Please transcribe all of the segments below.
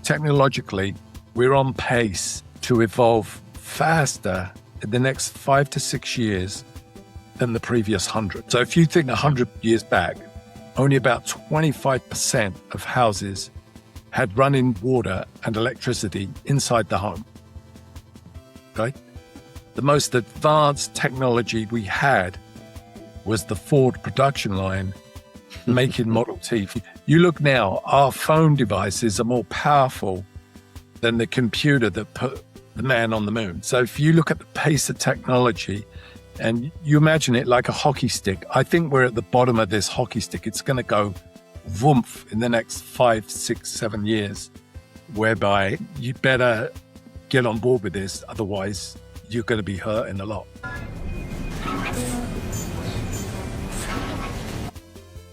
technologically, we're on pace to evolve faster in the next 5 to 6 years than the previous 100. So if you think 100 years back, only about 25% of houses had running water and electricity inside the home. Okay? The most advanced technology we had was the Ford production line making Model T. You look now, our phone devices are more powerful than the computer that put the man on the moon. So if you look at the pace of technology and you imagine it like a hockey stick, I think we're at the bottom of this hockey stick. It's going to go woomph in the next 5, 6, 7 years, whereby you better get on board with this. Otherwise, you're going to be hurting a lot.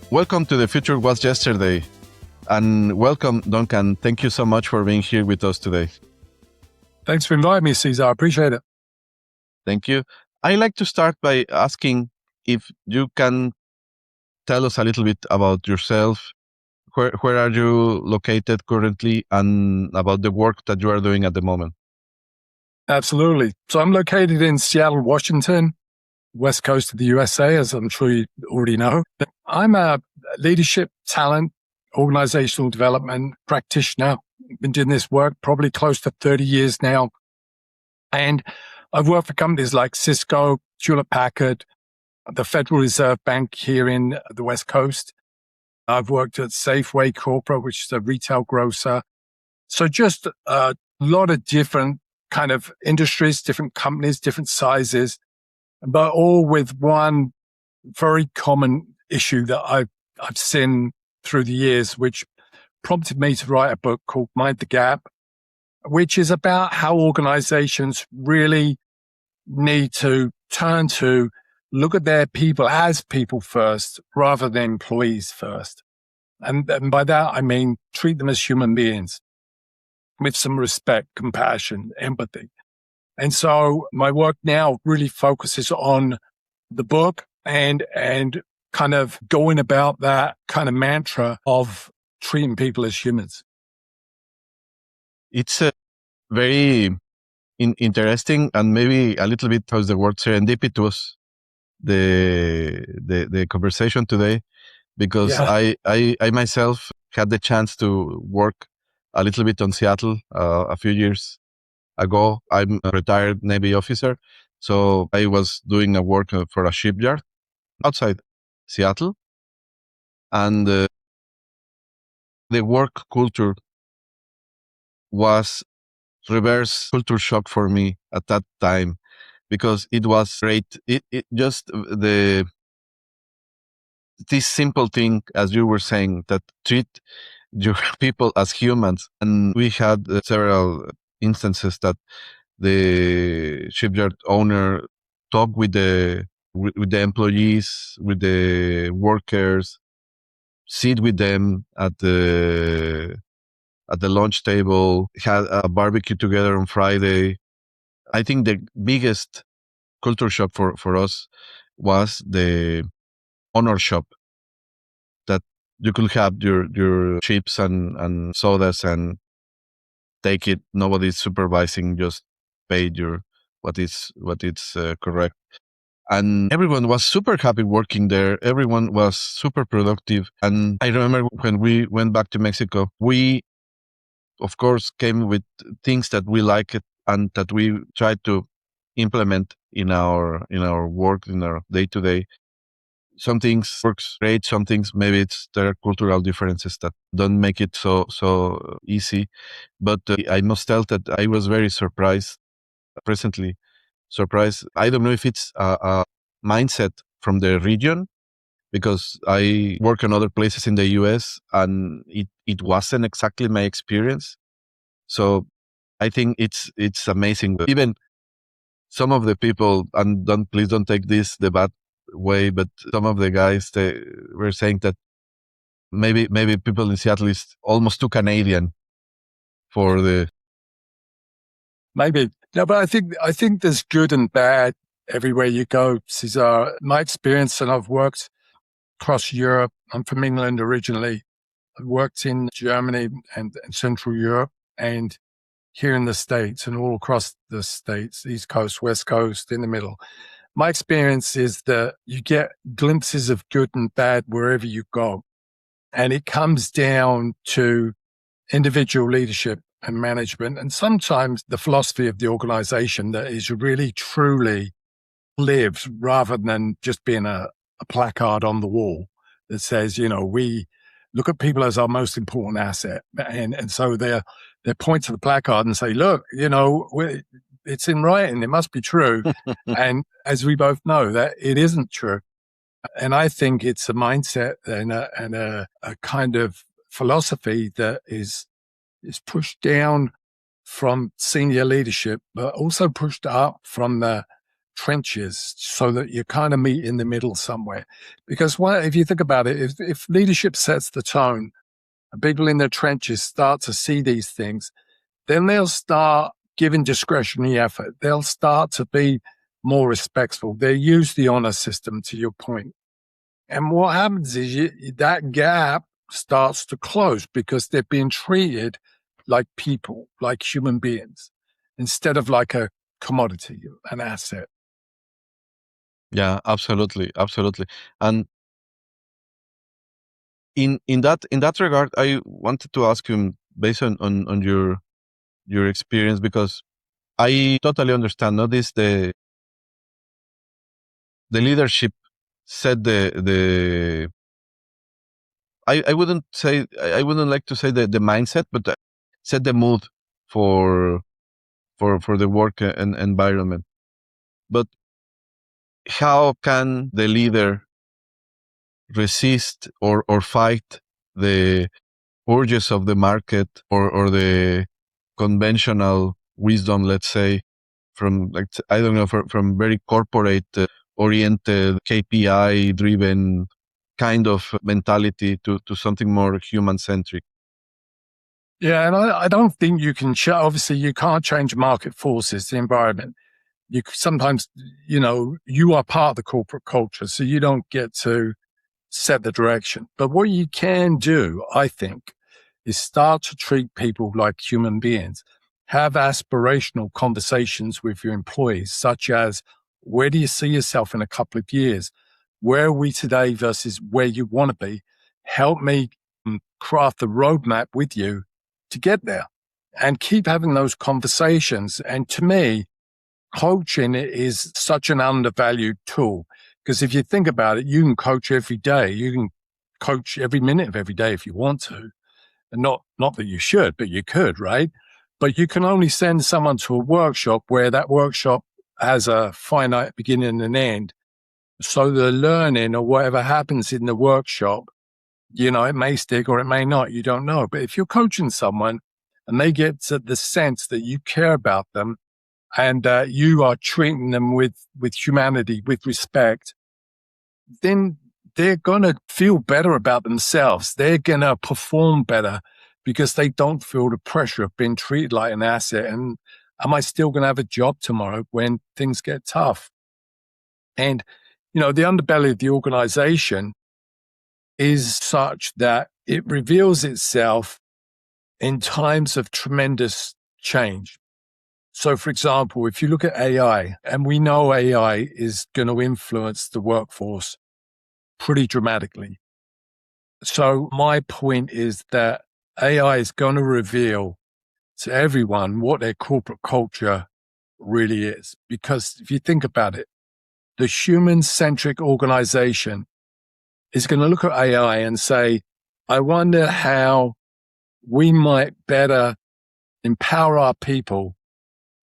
Welcome to The Future Was Yesterday. And welcome, Duncan. Thank you so much for being here with us today. Thanks for inviting me, Cesar. I appreciate it. Thank you. I like to start by asking if you can tell us a little bit about yourself. Where are you located currently and about the work that you are doing at the moment? Absolutely. So I'm located in Seattle, Washington, west coast of the USA, as I'm sure you already know. I'm a leadership, talent, organizational development practitioner. I've been doing this work probably close to 30 years now. And I've worked for companies like Cisco, Hewlett-Packard, the Federal Reserve Bank here in the West Coast. I've worked at Safeway Corporate, which is a retail grocer. So just a lot of different kind of industries, different companies, different sizes, but all with one very common issue that I've seen through the years, which prompted me to write a book called Mind the Gap, which is about how organizations really need to turn to look at their people as people first rather than employees first. And by that, I mean, treat them as human beings with some respect, compassion, empathy. And so my work now really focuses on the book and kind of going about that kind of mantra of treating people as humans. It's very interesting and maybe a little bit how's the word serendipitous, the conversation today, because I myself had the chance to work a little bit on Seattle a few years ago. I'm a retired Navy officer, so I was doing a work for a shipyard outside Seattle, and the work culture was reverse culture shock for me at that time, because it was great. It just this simple thing, as you were saying, that treat your people as humans. And we had several instances that the shipyard owner talked with the employees, with the workers, sit with them at the lunch table, had a barbecue together on Friday. I think the biggest culture shock for us was the honor shop, that you could have your chips and sodas and take it. Nobody's supervising, just paid what is correct. And everyone was super happy working there. Everyone was super productive. And I remember when we went back to Mexico, we, of course, came with things that we liked and that we tried to implement in our work, in our day-to-day. Some things works great. Some things, maybe there are cultural differences that don't make it so easy. But I must tell that I was very surprised, presently surprised. I don't know if it's a mindset from the region, because I work in other places in the US and it wasn't exactly my experience. So I think it's amazing. Even some of the people, and please don't take this the bad way, but some of the guys, they were saying that maybe people in Seattle is almost too Canadian for the. Maybe. No, but I think there's good and bad everywhere you go, Cesar. My experience, and I've worked across Europe. I'm from England originally. I've worked in Germany and Central Europe. and here in the States and all across the States, East Coast, West Coast, in the middle. My experience is that you get glimpses of good and bad wherever you go. And it comes down to individual leadership and management, and sometimes the philosophy of the organization that is really truly lived rather than just being a placard on the wall that says, we look at people as our most important asset. And so they point to the placard and say, look, it's in writing, it must be true. And as we both know, that it isn't true. And I think it's a mindset and a kind of philosophy that is pushed down from senior leadership, but also pushed up from the trenches so that you kind of meet in the middle somewhere. Because if you think about it, if leadership sets the tone, people in the trenches start to see these things, then they'll start giving discretionary effort. They'll start to be more respectful. They use the honor system, to your point. And what happens is that gap starts to close because they're being treated like people, like human beings, instead of like a commodity, an asset. Yeah, absolutely. And in that regard, I wanted to ask you, based on your experience, because I totally understand. Notice the leadership set the I wouldn't like to say the mindset, but set the mood for the work and environment. But how can the leader resist or fight the urges of the market or the conventional wisdom, let's say, from from very corporate oriented, KPI driven kind of mentality to something more human-centric? Yeah, and I don't think you can, obviously you can't change market forces, the environment. Sometimes, you are part of the corporate culture, so you don't get to set the direction. But what you can do, I think, is start to treat people like human beings. Have aspirational conversations with your employees, such as, where do you see yourself in a couple of years? Where are we today versus where you want to be? Help me craft the roadmap with you to get there, and keep having those conversations. And to me, coaching is such an undervalued tool, because if you think about it, you can coach every day. You can coach every minute of every day if you want to. And not that you should, but you could, right? But you can only send someone to a workshop where that workshop has a finite beginning and end. So the learning or whatever happens in the workshop, it may stick or it may not. You don't know. But if you're coaching someone and they get to the sense that you care about them, and you are treating them with humanity, with respect, then they're going to feel better about themselves. They're going to perform better because they don't feel the pressure of being treated like an asset. And am I still going to have a job tomorrow when things get tough? And, the underbelly of the organization is such that it reveals itself in times of tremendous change. So, for example, if you look at AI, and we know AI is going to influence the workforce pretty dramatically. So my point is that AI is going to reveal to everyone what their corporate culture really is. Because if you think about it, the human-centric organization is going to look at AI and say, I wonder how we might better empower our people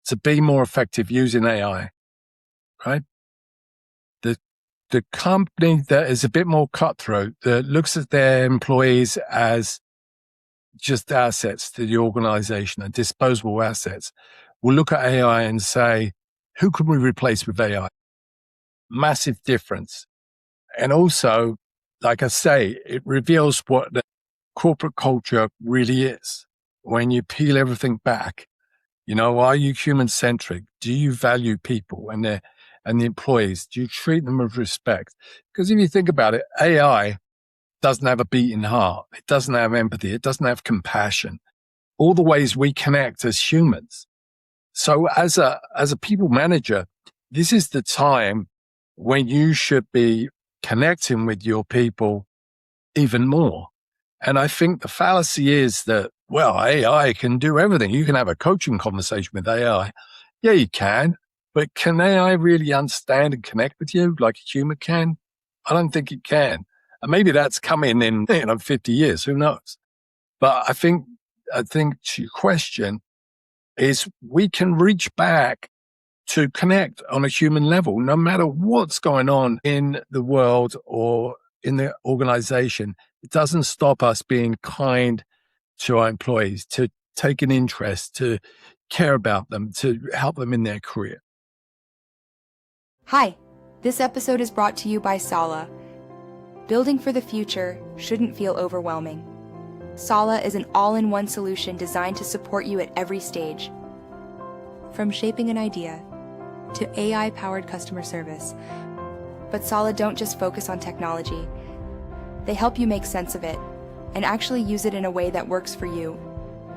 to be more effective using AI, right? The company that is a bit more cutthroat, that looks at their employees as just assets to the organization and disposable assets, will look at AI and say, who can we replace with AI? Massive difference. And also, like I say, it reveals what the corporate culture really is. When you peel everything back, are you human-centric? Do you value people and the employees? Do you treat them with respect? Because if you think about it, AI doesn't have a beating heart. It doesn't have empathy. It doesn't have compassion. all the ways we connect as humans. So as a people manager, this is the time when you should be connecting with your people even more. And I think the fallacy is that, well, AI can do everything. You can have a coaching conversation with AI. Yeah, you can. But can AI really understand and connect with you like a human can? I don't think it can. And maybe that's coming in 50 years. Who knows? But I think to your question is we can reach back to connect on a human level, no matter what's going on in the world or in the organization. It doesn't stop us being kind to our employees, to take an interest, to care about them, to help them in their career. Hi, this episode is brought to you by Sala. Building for the future shouldn't feel overwhelming. Sala is an all-in-one solution designed to support you at every stage. From shaping an idea to AI-powered customer service. But Sala don't just focus on technology. They help you make sense of it and actually use it in a way that works for you.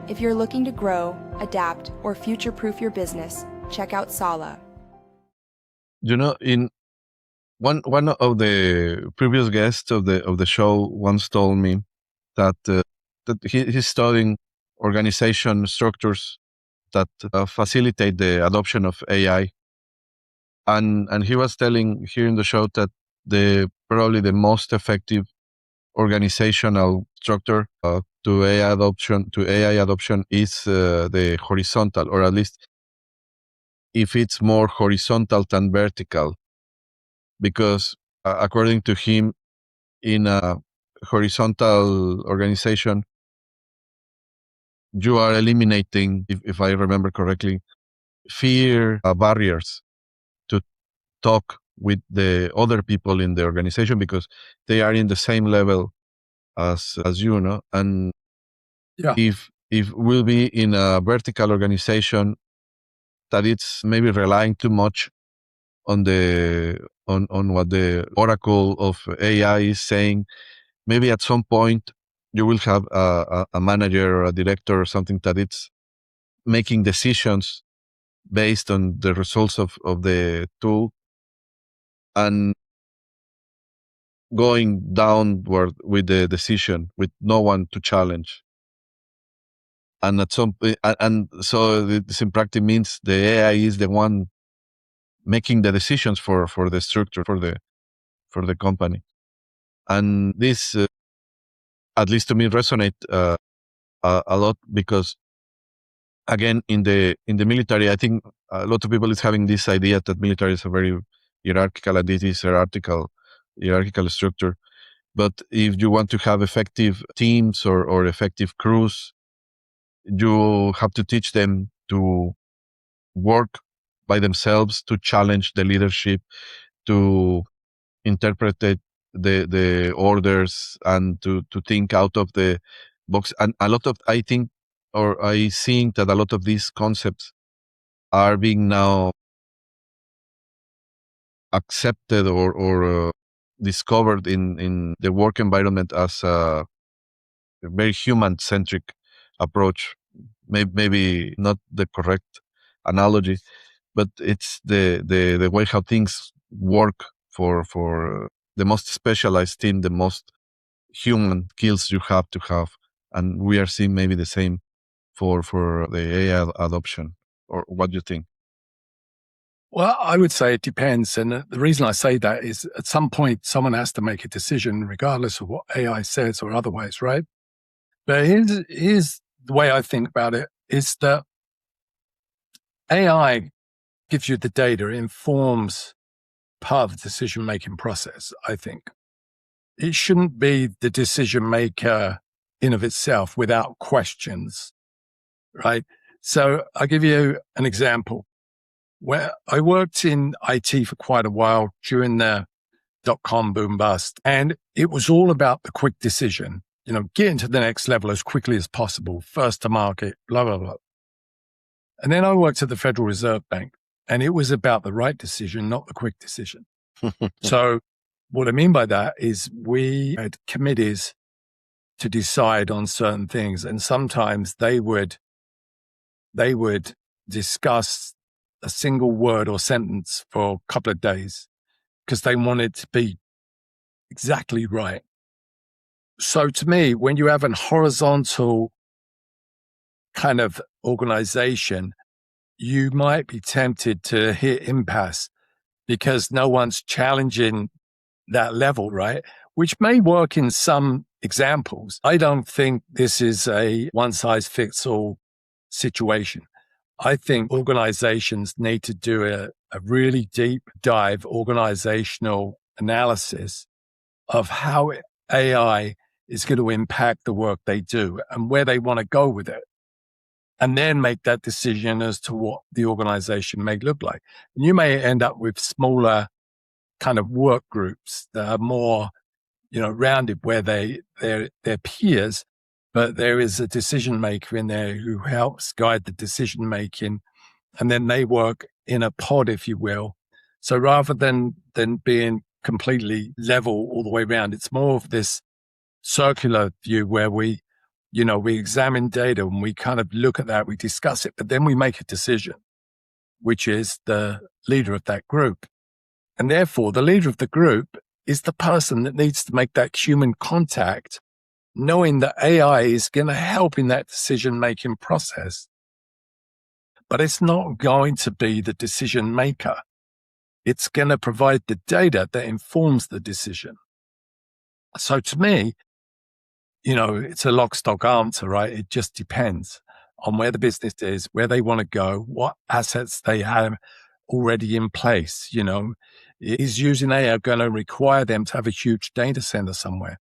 If you're looking to grow, adapt, or future-proof your business, check out Sala. In one of the previous guests of the show once told me that he's studying organization structures that facilitate the adoption of AI, and he was telling here in the show that probably the most effective organizational structure to AI adoption is the horizontal, or at least if it's more horizontal than vertical, because according to him, in a horizontal organization, you are eliminating, if I remember correctly, fear barriers to talk with the other people in the organization because they are in the same level as you know. And Yeah. if we'll be in a vertical organization that it's maybe relying too much on what the oracle of AI is saying, maybe at some point you will have a manager or a director or something that it's making decisions based on the results of the tool and going downward with the decision with no one to challenge. And at some and so this in practice means the AI is the one making the decisions for the structure for the company. And this at least to me resonate a lot because again in the military, I think a lot of people is having this idea that military is a very hierarchical and it is hierarchical structure. But if you want to have effective teams or effective crews, you have to teach them to work by themselves, to challenge the leadership, to interpret the orders, and to think out of the box. And a lot of, I think, or I think that a lot of these concepts are being now accepted or discovered in the work environment as a very human-centric approach. Maybe not the correct analogy, but it's the way how things work for the most specialized team, the most human skills you have to have. And we are seeing maybe the same for the AI adoption. Or what do you think? Well, I would say it depends. And the reason I say that is at some point, someone has to make a decision regardless of what AI says or otherwise, right? But here's the way I think about it is that AI gives you the data, it informs part of the decision-making process, I think. It shouldn't be the decision maker in of itself without questions, right? So I'll give you an example. Where I worked in IT for quite a while during the dot-com boom bust, and it was all about the quick decision, getting to the next level as quickly as possible, first to market, blah, blah, blah. And then I worked at the Federal Reserve Bank, and it was about the right decision, not the quick decision. So what I mean by that is we had committees to decide on certain things. And sometimes they would discuss a single word or sentence for a couple of days because they wanted to be exactly right. So to me, when you have a horizontal kind of organization, you might be tempted to hit impasse because no one's challenging that level, right? Which may work in some examples. I don't think this is a one-size-fits-all situation. I think organizations need to do a really deep dive organizational analysis of how AI is going to impact the work they do and where they want to go with it. And then make that decision as to what the organization may look like. And you may end up with smaller kind of work groups that are more, rounded where they're peers, but there is a decision maker in there who helps guide the decision making. And then they work in a pod, if you will. So rather than being completely level all the way around, it's more of this circular view where we examine data and we kind of look at that, we discuss it, but then we make a decision, which is the leader of that group. And therefore, the leader of the group is the person that needs to make that human contact, knowing that AI is going to help in that decision-making process. But it's not going to be the decision maker. It's going to provide the data that informs the decision. So to me, it's a lock, stock answer, right? It just depends on where the business is, where they want to go, what assets they have already in place. Is using AI going to require them to have a huge data center somewhere?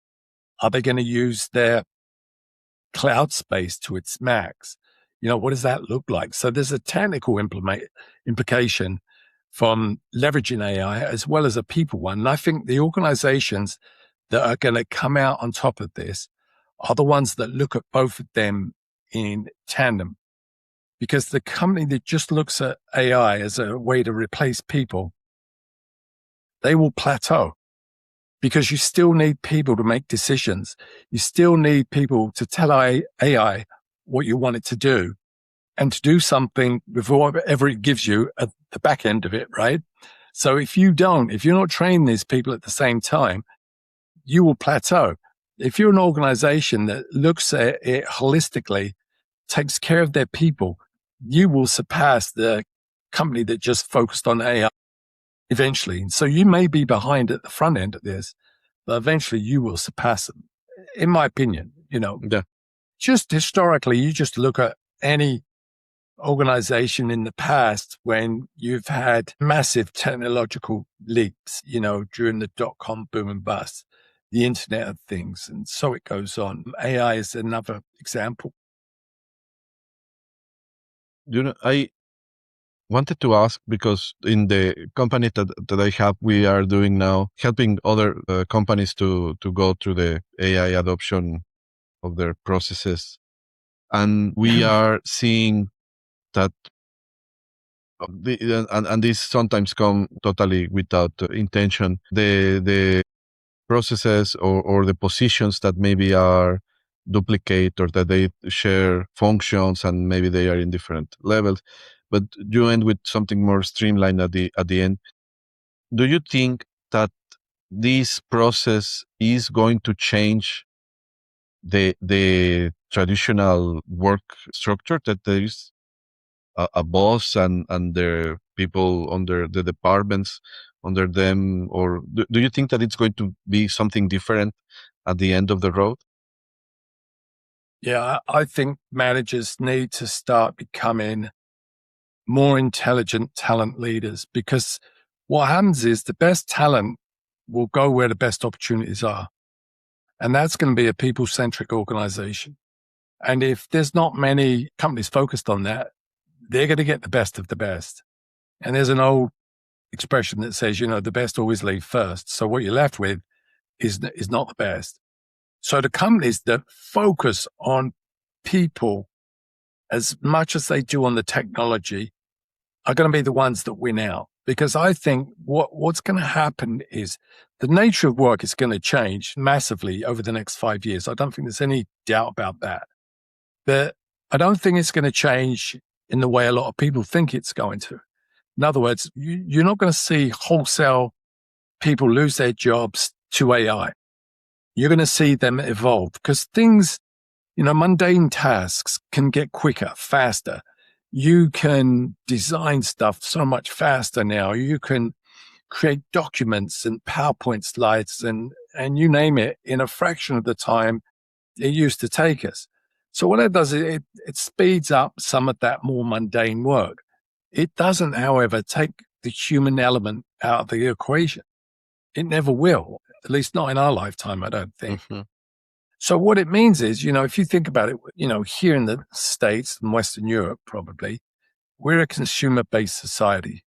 Are they going to use their cloud space to its max? What does that look like? So there's a technical implication from leveraging AI as well as a people one. And I think the organizations that are going to come out on top of this are the ones that look at both of them in tandem. Because the company that just looks at AI as a way to replace people, they will plateau because you still need people to make decisions. You still need people to tell AI what you want it to do and to do something with whatever it gives you at the back end of it, right? So if you're not training these people at the same time, you will plateau. If you're an organization that looks at it holistically, takes care of their people, you will surpass the company that just focused on AI eventually. So you may be behind at the front end of this, but eventually you will surpass them, in my opinion. Yeah. Just historically, you just look at any organization in the past when you've had massive technological leaps, during the dot-com boom and bust, the Internet of Things, and so it goes on. AI is another example. I wanted to ask, because in the company that I have, we are doing now, helping other companies to go through the AI adoption of their processes. And we are seeing that, and this sometimes come totally without intention, the processes or the positions that maybe are duplicate or that they share functions and maybe they are in different levels, but you end with something more streamlined at the end. Do you think that this process is going to change the traditional work structure, that there is a boss and their people under the departments under them? Or do you think that it's going to be something different at the end of the road? Yeah, I think managers need to start becoming more intelligent talent leaders, because what happens is the best talent will go where the best opportunities are. And that's going to be a people-centric organization. And if there's not many companies focused on that, they're going to get the best of the best. And there's an old expression that says, the best always leave first. So what you're left with is not the best. So the companies that focus on people as much as they do on the technology are going to be the ones that win out. because I think what's going to happen is the nature of work is going to change massively over the next 5 years. I don't think there's any doubt about that. But I don't think it's going to change in the way a lot of people think it's going to. In other words, you're not going to see wholesale people lose their jobs to AI. You're going to see them evolve because things, mundane tasks can get quicker, faster. You can design stuff so much faster now. You can create documents and PowerPoint slides and you name it in a fraction of the time it used to take us. So what it does is it speeds up some of that more mundane work. It doesn't, however, take the human element out of the equation. It never will, at least not in our lifetime, I don't think. Mm-hmm. So what it means is, if you think about it, here in the States and Western Europe, probably, we're a consumer-based society.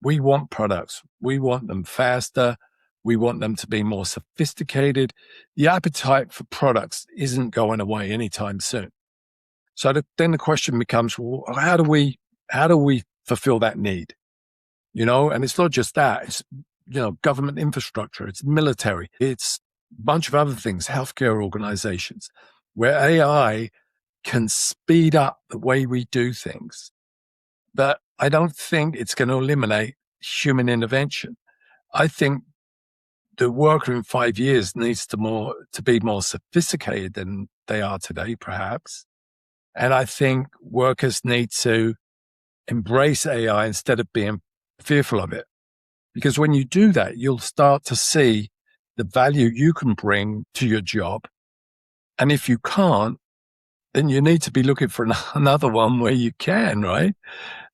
We want products. We want them faster. We want them to be more sophisticated. The appetite for products isn't going away anytime soon. So then the question becomes, well, how do we fulfill that need? And it's not just that. It's, government infrastructure. It's military. It's a bunch of other things, healthcare organizations, where AI can speed up the way we do things. But I don't think it's going to eliminate human intervention. I think the worker in 5 years needs to be more sophisticated than they are today, perhaps. And I think workers need to embrace AI instead of being fearful of it. Because when you do that, you'll start to see the value you can bring to your job. And if you can't, then you need to be looking for another one where you can, right?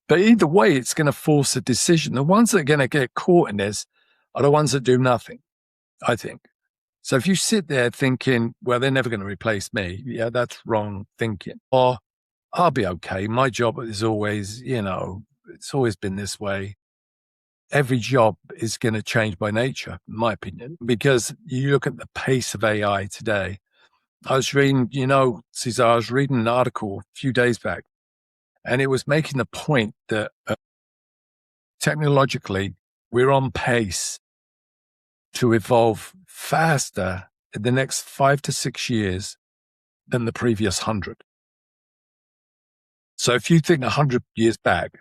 But either way, it's going to force a decision. The ones that are going to get caught in this are the ones that do nothing, I think. So if you sit there thinking, well, they're never going to replace me, yeah, that's wrong thinking. Or I'll be okay. My job is always, it's always been this way. Every job is going to change by nature, in my opinion, because you look at the pace of AI today. I was reading, Cesar, I was reading an article a few days back, and it was making the point that technologically, we're on pace to evolve faster in the next 5 to 6 years than the previous 100. So if you think 100 years back,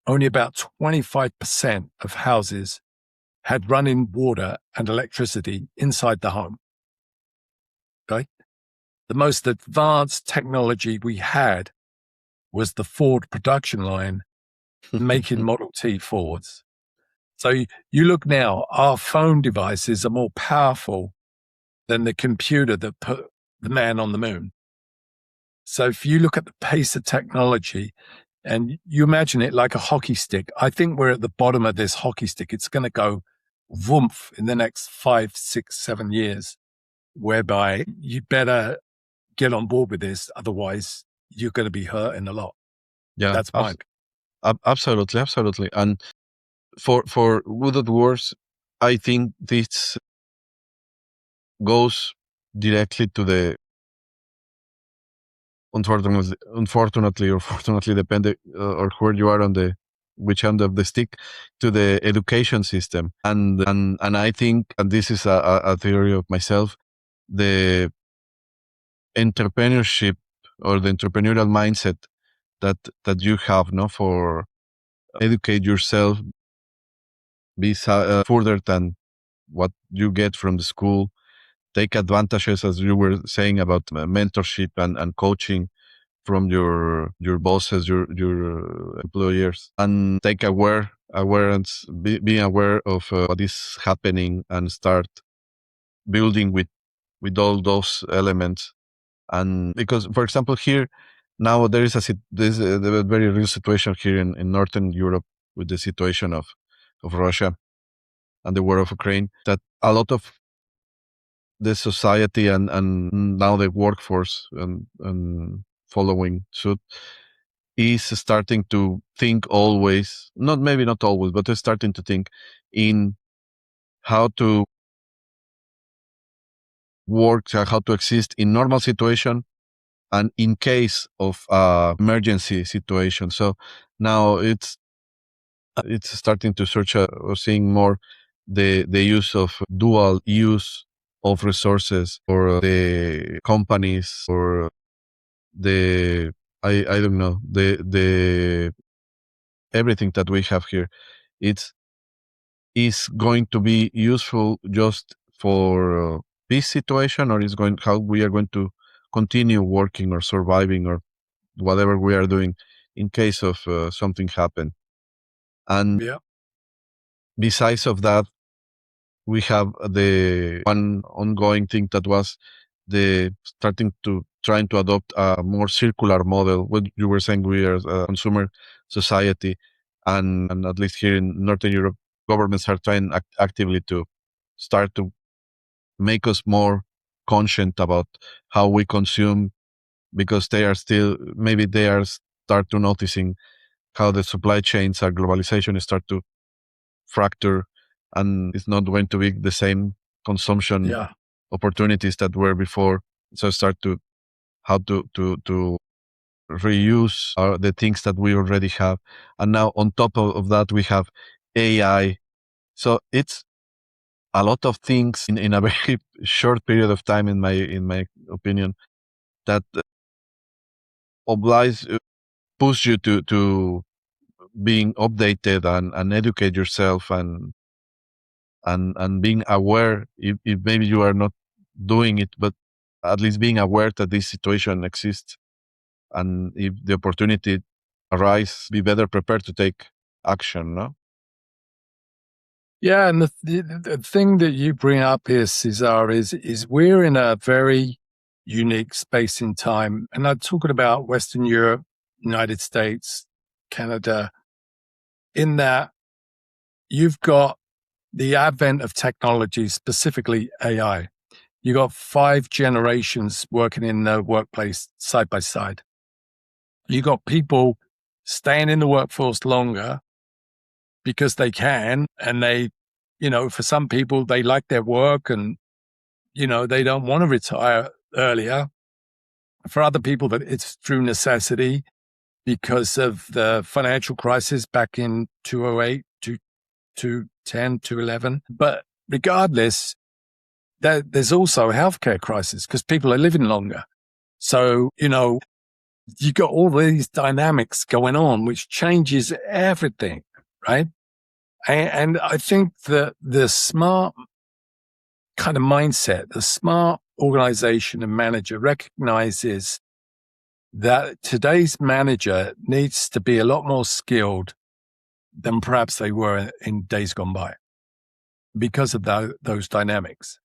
only about 25% of houses had running water and electricity inside the home. Okay? The most advanced technology we had was the Ford production line making Model T Fords. So you look now, our phone devices are more powerful than the computer that put the man on the moon. So if you look at the pace of technology and you imagine it like a hockey stick, I think we're at the bottom of this hockey stick. It's going to go woomph in the next 5, 6, 7 years, whereby you better get on board with this. Otherwise, you're going to be hurting a lot. Yeah, that's mine. Absolutely. And for good or worse, I think this goes directly to the unfortunately or fortunately, depending or where you are on which end of the stick, to the education system. And I think, and this is a theory of myself, the entrepreneurship or the entrepreneurial mindset that you have, for educate yourself, be further than what you get from the school, take advantages, as you were saying, about mentorship and coaching from your bosses, your employers, and take awareness, being aware of what is happening and start building with all those elements. And because, for example, here now there is a very real situation here in Northern Europe with the situation of Russia and the war of Ukraine, that a lot of the society and now the workforce and following suit is starting to think always, maybe not always, but they're starting to think in how to work, how to exist in normal situation and in case of emergency situation. So now it's It's starting to search or seeing more the use of dual use of resources for the companies or the I don't know the everything that we have here. It's is going to be useful just for this situation, or is going how we are going to continue working or surviving or whatever we are doing in case of something happen. And Yeah. besides of that, we have the one ongoing thing that was the trying to adopt a more circular model. What you were saying, we are a consumer society, and at least here in Northern Europe, governments are trying actively to start to make us more conscient about how we consume, because they are still, maybe they are start to noticing how the supply chains are globalization start to fracture, and it's not going to be the same consumption Yeah. opportunities that were before. So start to how to reuse the things that we already have. And now on top of that, we have AI. So it's a lot of things in a very short period of time, in my opinion, that push you to being updated and educate yourself and being aware, if maybe you are not doing it, but at least being aware that this situation exists, and if the opportunity arise, be better prepared to take action. No. Yeah, and the thing that you bring up here, Cesar, is we're in a very unique space in time. And I'm talking about Western Europe, United States, Canada, in that you've got the advent of technology, specifically AI. You got 5 generations working in the workplace side by side. You got people staying in the workforce longer because they can, and they, for some people, they like their work and, they don't want to retire earlier. For other people, that it's through necessity because of the financial crisis back in 2008 to 10 to 11. But regardless, there's also a healthcare crisis because people are living longer. So, you got all these dynamics going on, which changes everything, right? And I think that the smart kind of mindset, the smart organization and manager recognizes that today's manager needs to be a lot more skilled than perhaps they were in days gone by because of those dynamics.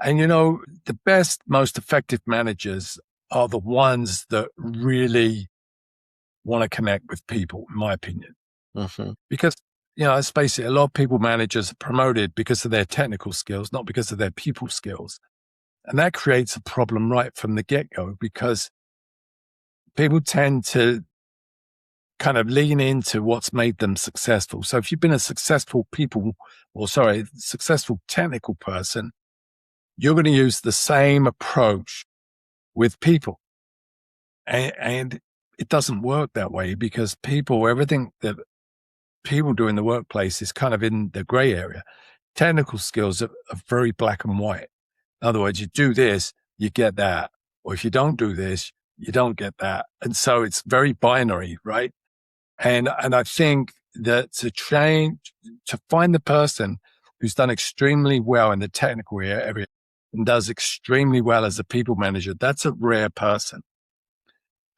And, the best, most effective managers are the ones that really want to connect with people, in my opinion. Mm-hmm. Because, let's face it, a lot of people managers are promoted because of their technical skills, not because of their people skills. And that creates a problem right from the get-go because people tend to kind of lean into what's made them successful. So if you've been a successful successful technical person, you're going to use the same approach with people. And it doesn't work that way because everything that people do in the workplace is kind of in the gray area. Technical skills are very black and white. In other words, you do this, you get that. Or if you don't do this, you don't get that. And so it's very binary, right? And I think that to find the person who's done extremely well in the technical area and does extremely well as a people manager, that's a rare person.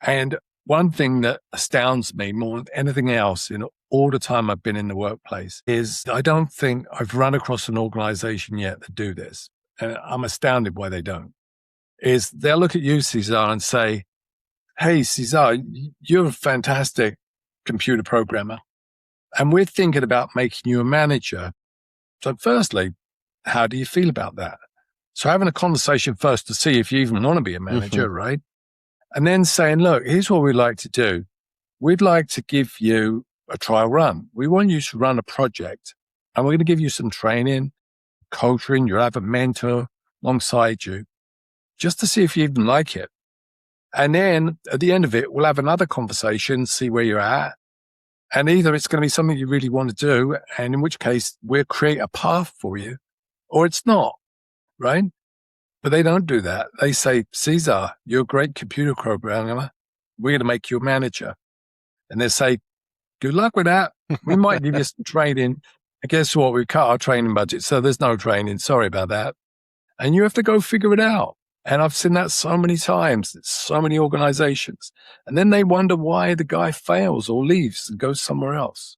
And one thing that astounds me more than anything else in all the time I've been in the workplace is I don't think I've run across an organization yet that do this. And I'm astounded why they don't. Is they'll look at you, Cesar, and say, hey, Cesar, you're a fantastic computer programmer. And we're thinking about making you a manager. So firstly, how do you feel about that? So having a conversation first to see if you even want to be a manager, Mm-hmm. right? And then saying, look, here's what we'd like to do. We'd like to give you a trial run. We want you to run a project and we're going to give you some training, coaching. You'll have a mentor alongside you just to see if you even like it. And then at the end of it, we'll have another conversation, see where you're at. And either it's going to be something you really want to do, and in which case we'll create a path for you, or it's not, right? But they don't do that. They say, Cesar, you're a great computer programmer. We're going to make you a manager. And they say, good luck with that. We might give you some training. And guess what? We cut our training budget. So there's no training. Sorry about that. And you have to go figure it out. And I've seen that so many times, so many organizations. And then they wonder why the guy fails or leaves and goes somewhere else.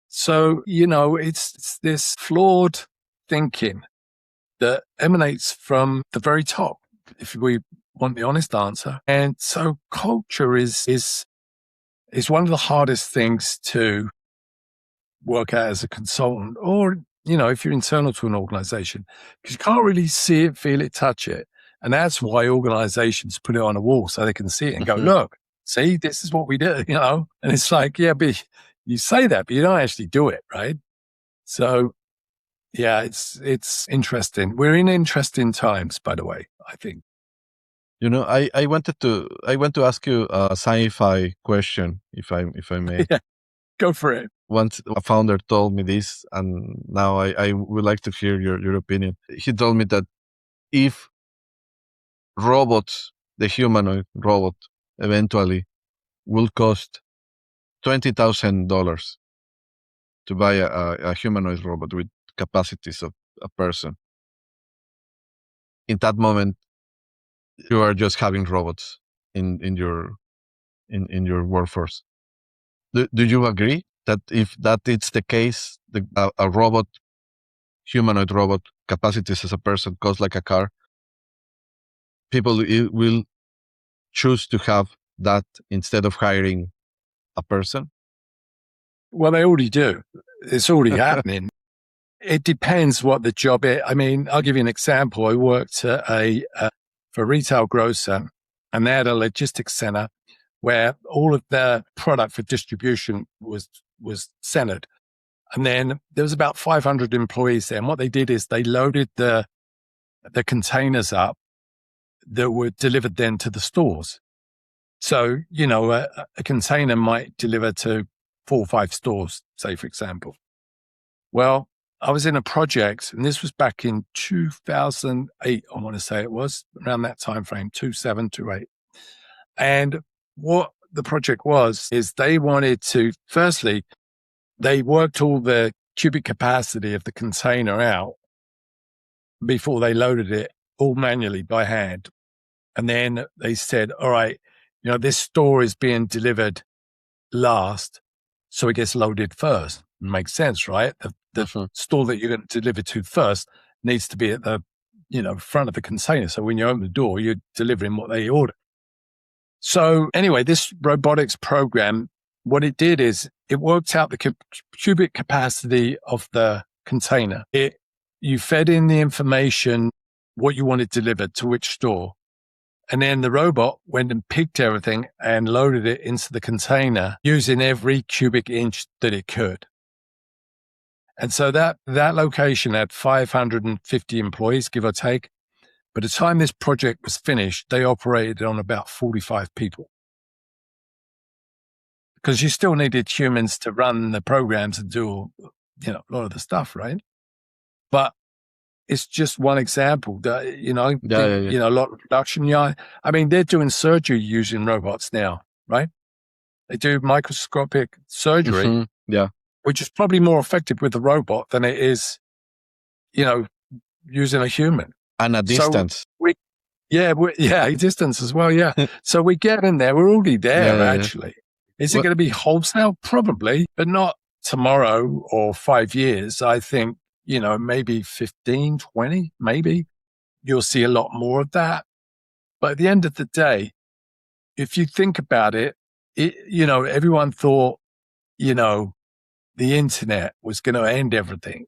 So, it's this flawed thinking that emanates from the very top, if we want the honest answer. And so culture is one of the hardest things to work out as a consultant, or, if you're internal to an organization, because you can't really see it, feel it, touch it. And that's why organizations put it on a wall so they can see it and go, look, see, this is what we do, And it's like, yeah, but you say that, but you don't actually do it, right? So, yeah, it's interesting. We're in interesting times, by the way, I think. I want to ask you a sci-fi question, if I may. Yeah, go for it. Once a founder told me this, and now I would like to hear your opinion. He told me that if robots, the humanoid robot, eventually will cost $20,000 to buy a humanoid robot with capacities of a person. In that moment, you are just having robots in your workforce. Do you agree that if that is the case, a robot, humanoid robot, capacities as a person costs like a car, people will choose to have that instead of hiring a person? Well, they already do. It's already happening. It depends what the job is. I mean, I'll give you an example. I worked at for a retail grocer, and they had a logistics center where all of their product for distribution was centered. And then there was about 500 employees there. And what they did is they loaded the containers up that were delivered then to the stores. So, a container might deliver to 4 or 5 stores, say, for example. Well, I was in a project, and this was back in 2008, I want to say it was, around that time frame, 27, 28. And what the project was is they wanted to, firstly, they worked all the cubic capacity of the container out before they loaded it all manually by hand. And then they said, all right, this store is being delivered last, so it gets loaded first. Makes sense, right? The store that you're going to deliver to first needs to be at the, front of the container. So when you open the door, you're delivering what they order. So anyway, this robotics program, what it did is it worked out the cubic capacity of the container. You fed in the information, what you wanted delivered to which store. And then the robot went and picked everything and loaded it into the container using every cubic inch that it could. And so that location had 550 employees, give or take. By the time this project was finished, they operated on about 45 people. Because you still needed humans to run the programs and do, a lot of the stuff, right? But it's just one example that, a lot of production. Yeah. I mean, they're doing surgery using robots now, right? They do microscopic surgery, which is probably more effective with a robot than it is, using a human. And a distance. So a distance as well, yeah. So we get in there. We're already there, actually. Is it going to be wholesale? Probably, but not tomorrow or 5 years. I think, maybe 15, 20, maybe. You'll see a lot more of that. But at the end of the day, if you think about it, everyone thought, the internet was going to end everything.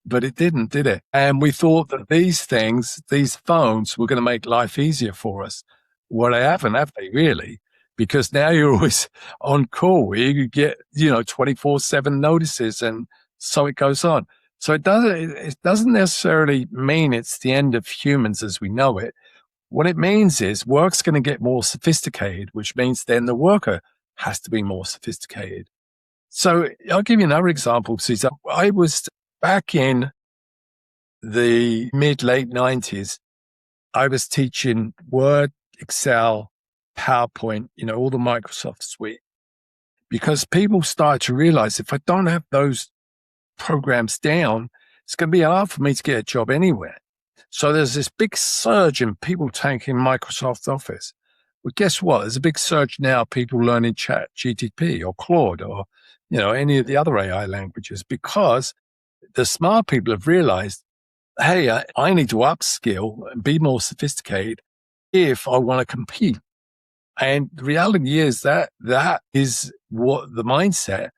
But it didn't, did it? And we thought that these phones were going to make life easier for us. Well, they haven't, have they, really? Because now you're always on call. You get, 24/7 notices, and so it goes on. So it doesn't necessarily mean it's the end of humans as we know it. What it means is work's going to get more sophisticated, which means then the worker has to be more sophisticated. So I'll give you another example, Caesar. I was back in the late 90s. I was teaching Word, Excel, PowerPoint, all the Microsoft suite, because people started to realize if I don't have those programs down, it's going to be hard for me to get a job anywhere. So there's this big surge in people taking Microsoft Office. Well, guess what? There's a big surge now, people learning Chat GTP or Claude or, any of the other AI languages, because the smart people have realized, hey, I need to upskill and be more sophisticated if I want to compete. And the reality is that is what the mindset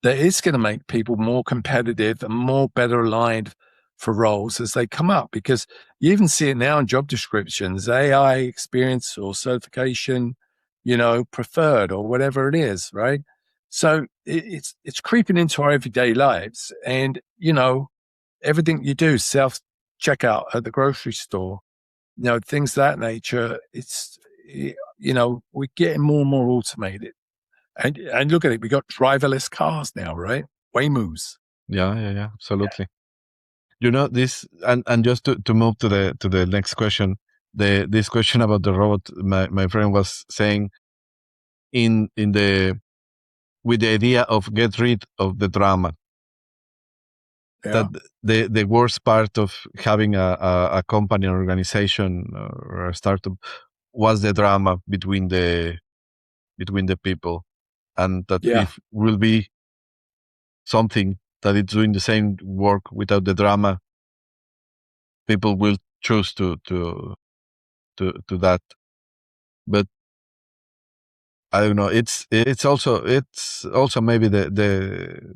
that is going to make people more competitive and more better aligned for roles as they come up, because you even see it now in job descriptions, AI experience or certification, preferred or whatever it is, right? So it's creeping into our everyday lives, and, everything you do, self checkout at the grocery store, things of that nature. We're getting more and more automated. And look at it, we got driverless cars now, right? Waymos. Yeah, absolutely. This, and just to move to the next question, this question about the robot, my friend was saying with the idea of get rid of the drama. Yeah. That the worst part of having a company or organization or a startup was the drama between the people, and that if will be something that it's doing the same work without the drama, people will choose to that. But I don't know. It's also maybe the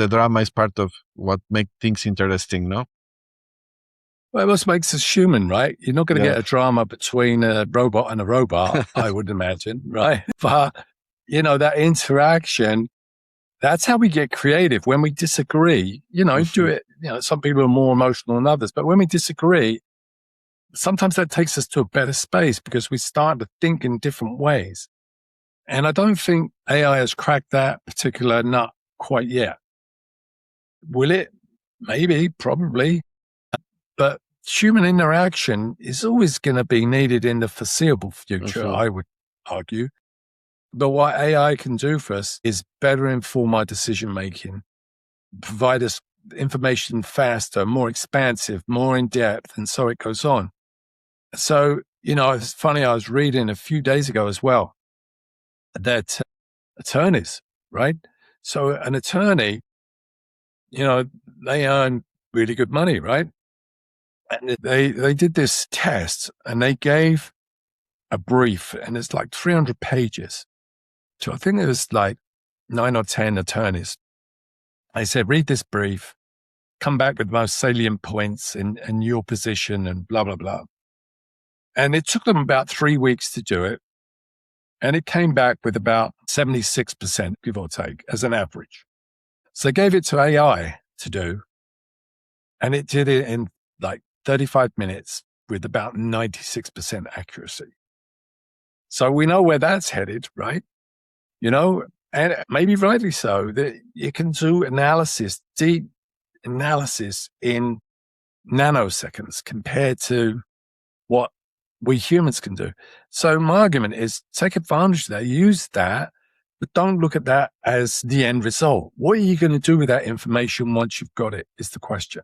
drama is part of what makes things interesting, no? Well, what makes us human, right? You're not going to get a drama between a robot and a robot, I would imagine, right? But, that interaction, that's how we get creative. When we disagree, do it, some people are more emotional than others, but when we disagree, sometimes that takes us to a better space because we start to think in different ways. And I don't think AI has cracked that particular nut quite yet. Will it? Maybe, probably. But human interaction is always going to be needed in the foreseeable future, I would argue. But what AI can do for us is better inform our decision making, provide us information faster, more expansive, more in depth, and so it goes on. So, it's funny, I was reading a few days ago as well that attorneys, right? So an attorney, they earn really good money, right? And they did this test and they gave a brief, and it's like 300 pages. So I think it was like 9 or 10 attorneys. I said, read this brief, come back with the most salient points in your position and blah, blah, blah. And it took them about 3 weeks to do it. And it came back with about 76%, give or take, as an average. So they gave it to AI to do. And it did it in like 35 minutes with about 96% accuracy. So we know where that's headed, right? And maybe rightly so, that you can do deep analysis in nanoseconds compared to what we humans can do. So my argument is take advantage of that, use that, but don't look at that as the end result. What are you going to do with that information once you've got it is the question.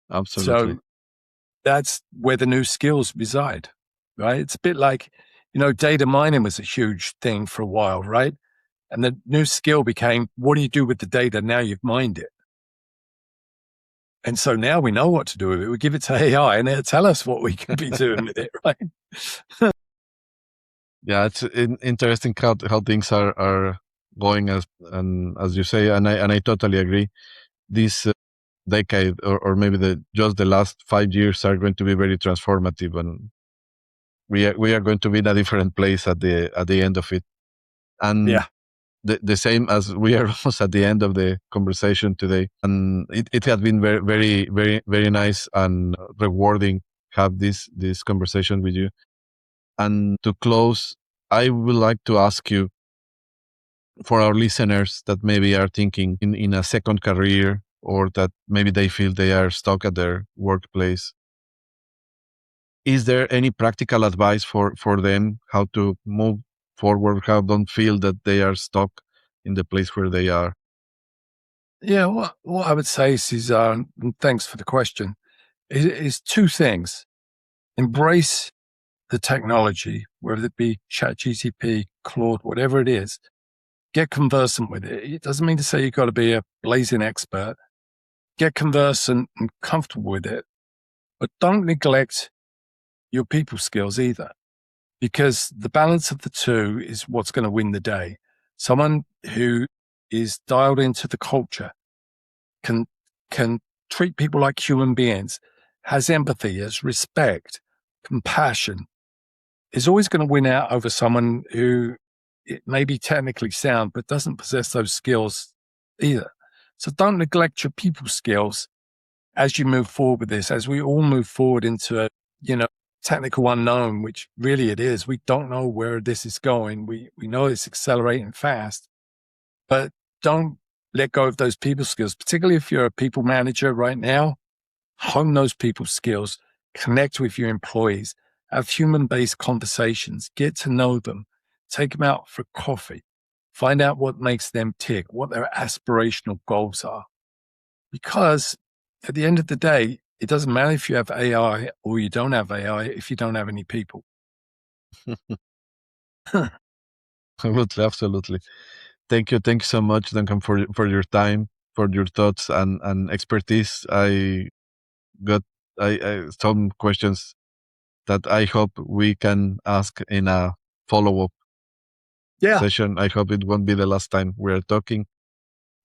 Absolutely. So that's where the new skills reside, right? It's a bit like, data mining was a huge thing for a while, right? And the new skill became, what do you do with the data now you've mined it? And so now we know what to do with it. We give it to AI and it'll tell us what we can be doing with it, right? Yeah, it's interesting how things are going as you say, and I totally agree. This decade or maybe just the last 5 years are going to be very transformative, and we are going to be in a different place at the end of it. And the same as we are almost at the end of the conversation today, and it has been very, very, very, very nice and rewarding have this conversation with you. And to close, I would like to ask you, for our listeners that maybe are thinking in a second career, or that maybe they feel they are stuck at their workplace, is there any practical advice for them how to move forward, how don't feel that they are stuck in the place where they are? Yeah, what I would say is and thanks for the question, is two things. Embrace the technology, whether it be ChatGPT, Claude, whatever it is. Get conversant with it. It doesn't mean to say you've got to be a blazing expert. Get conversant and comfortable with it. But don't neglect your people skills either, because the balance of the two is what's going to win the day. Someone who is dialed into the culture can treat people like human beings, has empathy, has respect, compassion, is always going to win out over someone who it may be technically sound, but doesn't possess those skills either. So don't neglect your people skills as you move forward with this, as we all move forward into a, technical unknown, which really it is. We don't know where this is going. We know it's accelerating fast, but don't let go of those people skills, particularly if you're a people manager right now. Hone those people skills, connect with your employees, have human-based conversations, get to know them, take them out for coffee, find out what makes them tick, what their aspirational goals are. Because at the end of the day, it doesn't matter if you have AI or you don't have AI if you don't have any people. Absolutely. Thank you so much, Duncan, for your time, for your thoughts and expertise. I got some questions that I hope we can ask in a follow-up session. I hope it won't be the last time we're talking.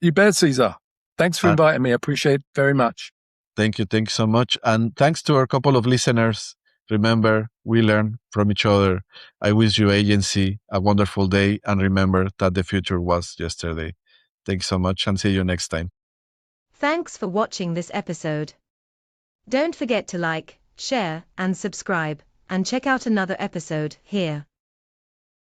You bet, Cesar. Thanks for inviting me. I appreciate it very much. Thank you so much. And thanks to our couple of listeners. Remember, we learn from each other. I wish you agency a wonderful day, and remember that the future was yesterday. Thanks so much, and see you next time. Thanks for watching this episode. Don't forget to like, share, and subscribe, and check out another episode here.